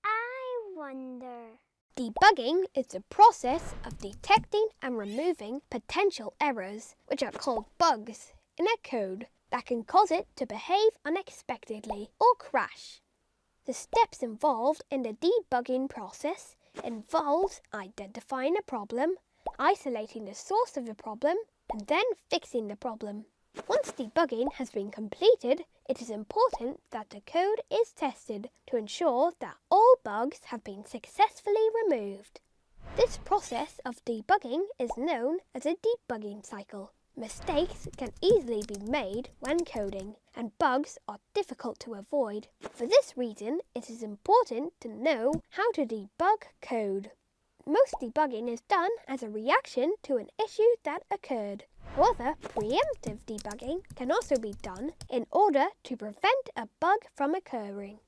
I wonder. Debugging is the process of detecting and removing potential errors, which are called bugs, in a code that can cause it to behave unexpectedly or crash. The steps involved in the debugging process involves identifying a problem, isolating the source of the problem, and then fixing the problem. Once debugging has been completed, it is important that the code is tested to ensure that all bugs have been successfully removed. This process of debugging is known as a debugging cycle. Mistakes can easily be made when coding, and bugs are difficult to avoid. For this reason, it is important to know how to debug code. Most debugging is done as a reaction to an issue that occurred. However, preemptive debugging can also be done in order to prevent a bug from occurring.